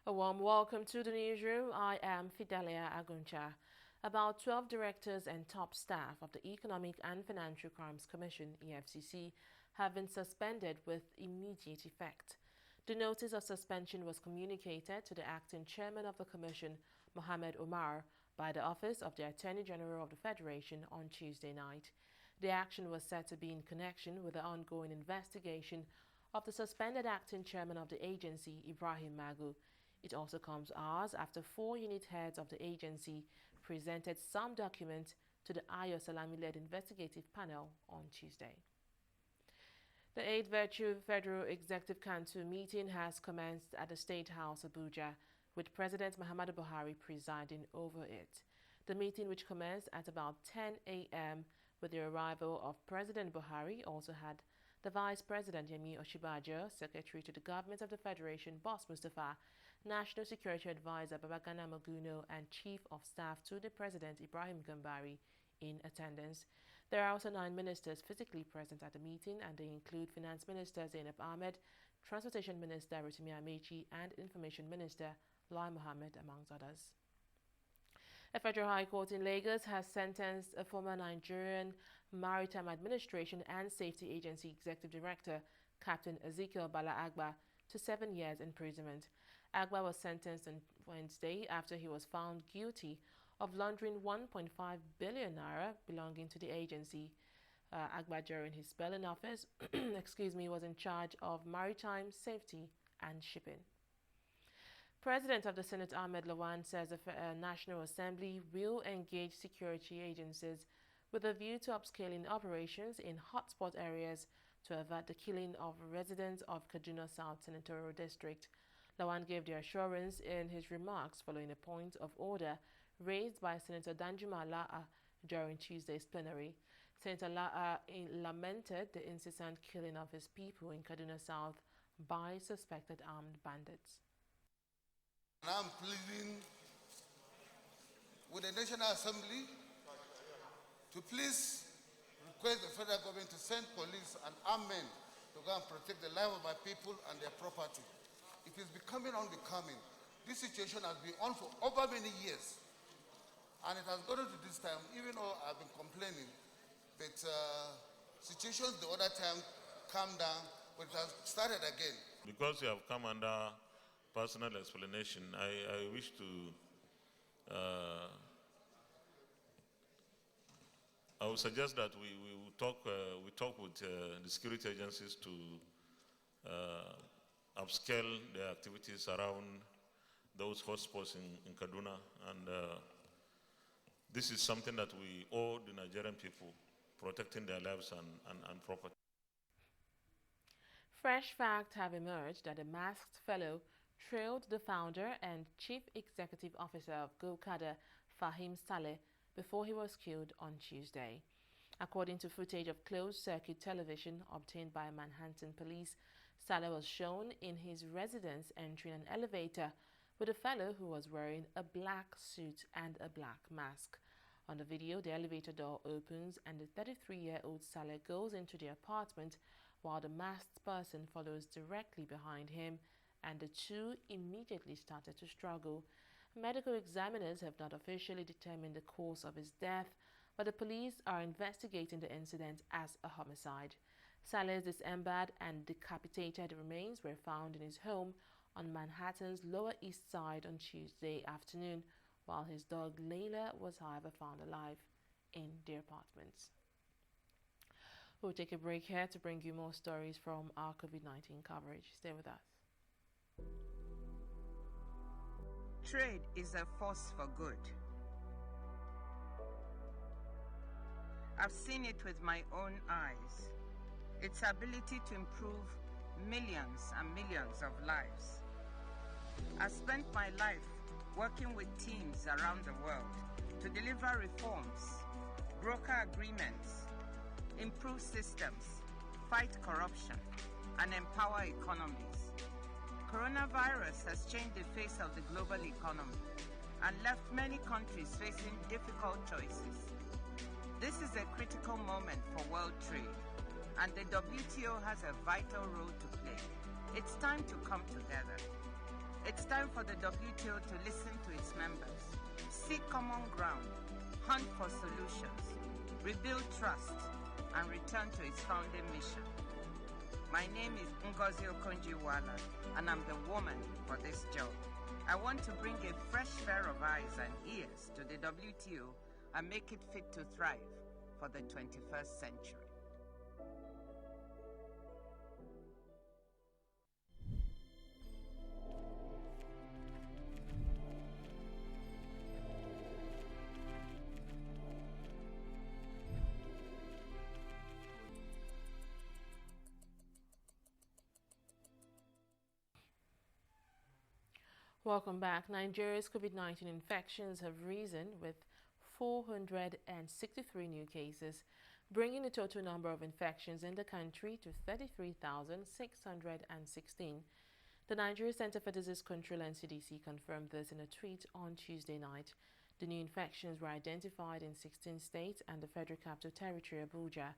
A warm welcome to the newsroom. I am Fidelia Aguncha. About 12 directors and top staff of the Economic and Financial Crimes Commission, EFCC, have been suspended with immediate effect. The notice of suspension was communicated to the acting chairman of the commission, Mohammed Omar, by the Office of the Attorney General of the Federation on Tuesday night. The action was said to be in connection with the ongoing investigation of the suspended acting chairman of the agency, Ibrahim Magu. It also comes hours after 4 unit heads of the agency presented some documents to the Ayo Salami-led investigative panel on Tuesday. The 8th Virtual Federal Executive Council meeting has commenced at the State House, Abuja, with President Muhammadu Buhari presiding over it. The meeting, which commenced at about 10 a.m. with the arrival of President Buhari, also had the Vice President Yemi Oshibajo, Secretary to the Government of the Federation Boss Mustafa, National Security Advisor Babagana Maguno, and Chief of Staff to the President Ibrahim Gambari in attendance. There are also 9 ministers physically present at the meeting, and they include Finance Minister Zainab Ahmed, Transportation Minister Rotimi Amechi, and Information Minister Lai Mohammed, amongst others. A federal high court in Lagos has sentenced a former Nigerian Maritime Administration and Safety Agency Executive Director, Captain Ezekiel Bala Agba, to 7 years imprisonment. Agba was sentenced on Wednesday after he was found guilty of laundering 1.5 billion naira belonging to the agency. Agba, during his spell in office, was in charge of maritime safety and shipping. President of the Senate Ahmed Lawan says the National Assembly will engage security agencies with a view to upscaling operations in hotspot areas to avert the killing of residents of Kaduna South Senatorial District. Lawan gave the assurance in his remarks following a point of order raised by Senator Danjuma La'a during Tuesday's plenary. Senator La'a lamented the incessant killing of his people in Kaduna South by suspected armed bandits. I'm pleading with the National Assembly to please request the federal government to send police and armed men to go and protect the life of my people and their property. It is becoming unbecoming. This situation has been on for over many years, and it has gotten to this time, even though I've been complaining, but situations the other time calmed down, but it has started again. Because you have come under personal explanation, I wish to I would suggest that we talk with the security agencies to upscale their activities around those hotspots in Kaduna, and this is something that we owe the Nigerian people, protecting their lives and property. Fresh facts have emerged that a masked fellow trailed the founder and chief executive officer of Gokada, Fahim Saleh, before he was killed on Tuesday. According to footage of closed-circuit television obtained by Manhattan police, Saleh was shown in his residence entering an elevator with a fellow who was wearing a black suit and a black mask. On the video, the elevator door opens and the 33-year-old Saleh goes into the apartment while the masked person follows directly behind him, and the two immediately started to struggle. Medical examiners have not officially determined the cause of his death, but the police are investigating the incident as a homicide. Saleh's dismembered and decapitated remains were found in his home on Manhattan's Lower East Side on Tuesday afternoon, while his dog Layla was, however, found alive in the apartments. We'll take a break here to bring you more stories from our COVID-19 coverage. Stay with us. Trade is a force for good. I've seen it with my own eyes. Its ability to improve millions and millions of lives. I've spent my life working with teams around the world to deliver reforms, broker agreements, improve systems, fight corruption, and empower economies. Coronavirus has changed the face of the global economy and left many countries facing difficult choices. This is a critical moment for world trade, and the WTO has a vital role to play. It's time to come together. It's time for the WTO to listen to its members, seek common ground, hunt for solutions, rebuild trust, and return to its founding mission. My name is Ngozi Okonjo-Iweala, and I'm the woman for this job. I want to bring a fresh pair of eyes and ears to the WTO and make it fit to thrive for the 21st century. Welcome back. Nigeria's COVID-19 infections have risen with 463 new cases, bringing the total number of infections in the country to 33,616. The Nigeria Center for Disease Control and CDC confirmed this in a tweet on Tuesday night. The new infections were identified in 16 states and the Federal Capital Territory, Abuja.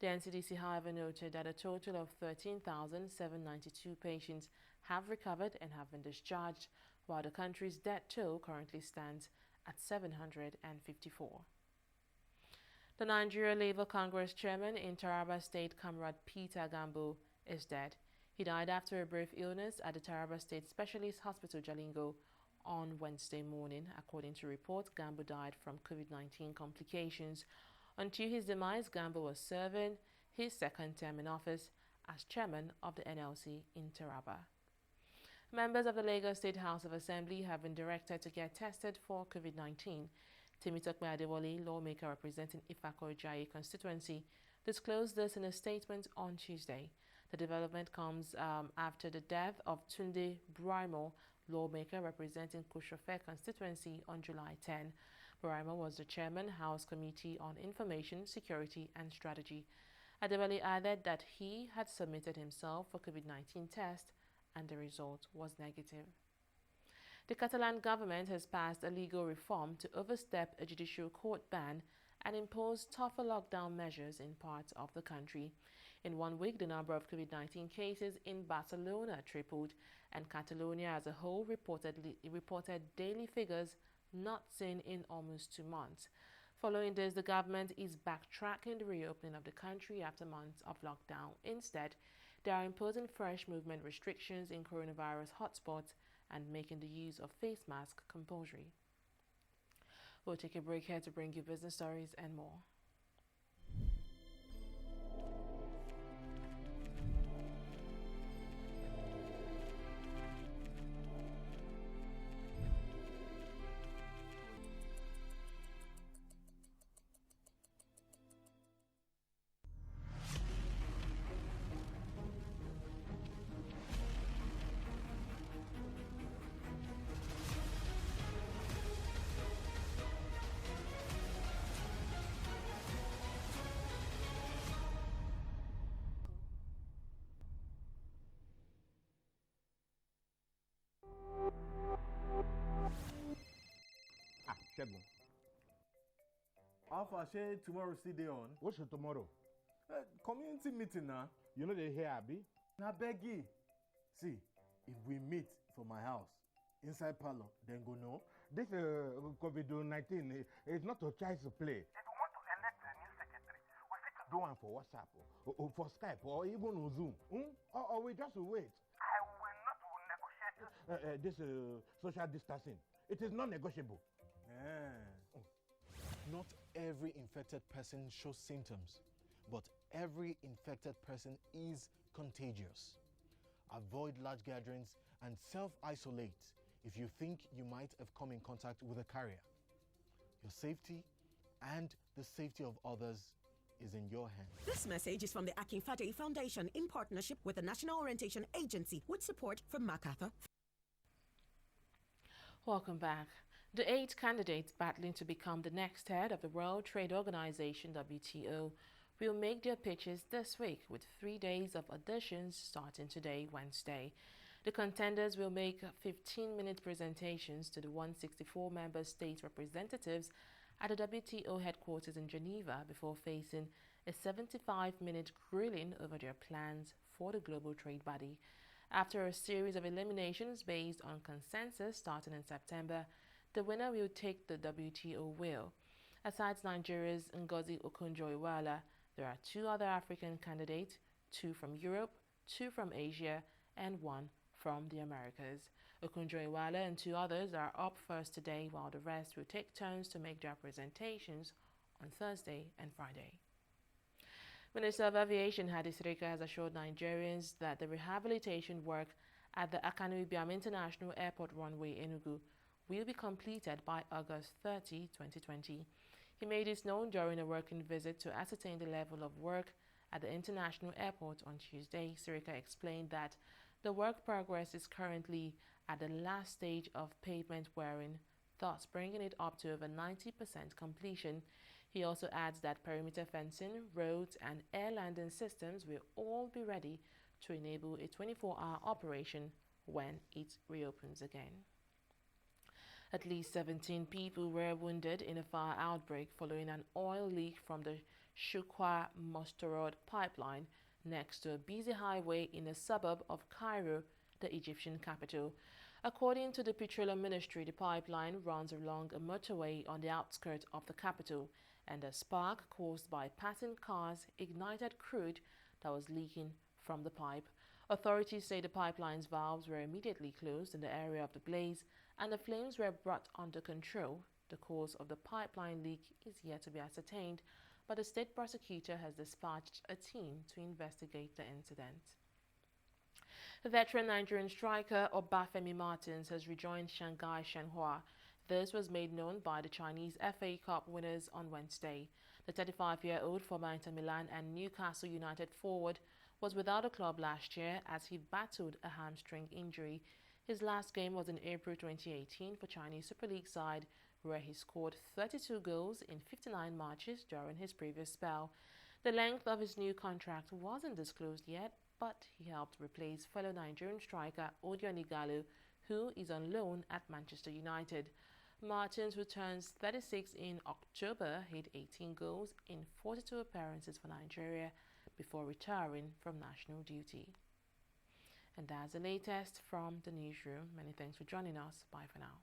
The NCDC, however, noted that a total of 13,792 patients have recovered and have been discharged, while the country's death toll currently stands at 754. The Nigeria Labour Congress chairman in Taraba State, Comrade Peter Gambo, is dead. He died after a brief illness at the Taraba State Specialist Hospital, Jalingo, on Wednesday morning. According to reports, Gambo died from COVID-19 complications. Until his demise, Gambo was serving his second term in office as chairman of the NLC in Taraba. Members of the Lagos State House of Assembly have been directed to get tested for COVID-19. Temitope Adewale, lawmaker representing Ifako-Ijaye constituency, disclosed this in a statement on Tuesday. The development comes after the death of Tunde Braimo, lawmaker representing Kushofe constituency, on July 10. Braimo was the chairman, House Committee on Information, Security and Strategy. Adewale added that he had submitted himself for COVID-19 test and the result was negative. The Catalan government has passed a legal reform to overstep a judicial court ban and impose tougher lockdown measures in parts of the country. In 1 week, the number of COVID-19 cases in Barcelona tripled, and Catalonia as a whole reported daily figures not seen in almost 2 months. Following this, the government is backtracking the reopening of the country after months of lockdown. Instead, they are imposing fresh movement restrictions in coronavirus hotspots and making the use of face masks compulsory. We'll take a break here to bring you business stories and more. Segun. How far shey tomorrow still dey on? What's your tomorrow? Community meeting na. You know they hear Abi? Na begi. See, if we meet for my house, inside parlor, then go know. This COVID-19 is not a child's play. If we want to elect a new secretary, we fit to Do one for WhatsApp, or for Skype, or even on Zoom. Or we just wait. I will not negotiate. This social distancing, it is not negotiable. Not every infected person shows symptoms, but every infected person is contagious. Avoid large gatherings and self-isolate if you think you might have come in contact with a carrier. Your safety and the safety of others is in your hands. This message is from the Akinfade Foundation in partnership with the National Orientation Agency with support from MacArthur. Welcome back. The 8 candidates battling to become the next head of the World Trade Organization, WTO, will make their pitches this week with 3 days of auditions starting today, Wednesday. The contenders will make 15-minute presentations to the 164 member state representatives at the WTO headquarters in Geneva before facing a 75-minute grilling over their plans for the global trade body. After a series of eliminations based on consensus starting in September, the winner will take the WTO wheel. Aside Nigeria's Ngozi Okonjo-Iweala, there are 2 other African candidates, 2 from Europe, 2 from Asia, and 1 from the Americas. Okonjo-Iweala and 2 others are up first today, while the rest will take turns to make their presentations on Thursday and Friday. Minister of Aviation Hadi Sirika has assured Nigerians that the rehabilitation work at the Akanu Ibiam International Airport runway Enugu will be completed by August 30, 2020. He made this known during a working visit to ascertain the level of work at the international airport on Tuesday. Sirika explained that the work progress is currently at the last stage of pavement wearing, thus bringing it up to over 90% completion. He also adds that perimeter fencing, roads, and air landing systems will all be ready to enable a 24-hour operation when it reopens again. At least 17 people were wounded in a fire outbreak following an oil leak from the Shukwa Mostarod pipeline next to a busy highway in a suburb of Cairo, the Egyptian capital. According to the Petroleum Ministry, the pipeline runs along a motorway on the outskirts of the capital, and a spark caused by passing cars ignited crude that was leaking from the pipe. Authorities say the pipeline's valves were immediately closed in the area of the blaze, and the flames were brought under control. The cause of the pipeline leak is yet to be ascertained, but the state prosecutor has dispatched a team to investigate the incident. The veteran Nigerian striker Obafemi Martins has rejoined Shanghai Shenhua. This was made known by the Chinese FA Cup winners on Wednesday. The 35-year-old former Inter Milan and Newcastle United forward was without a club last year as he battled a hamstring injury. His last game was in April 2018 for Chinese Super League side, where he scored 32 goals in 59 matches during his previous spell. The length of his new contract wasn't disclosed yet, but he helped replace fellow Nigerian striker Odion Igalo, who is on loan at Manchester United. Martins, who turns 36 in October, hit 18 goals in 42 appearances for Nigeria before retiring from national duty. And that's the latest from the newsroom. Many thanks for joining us. Bye for now.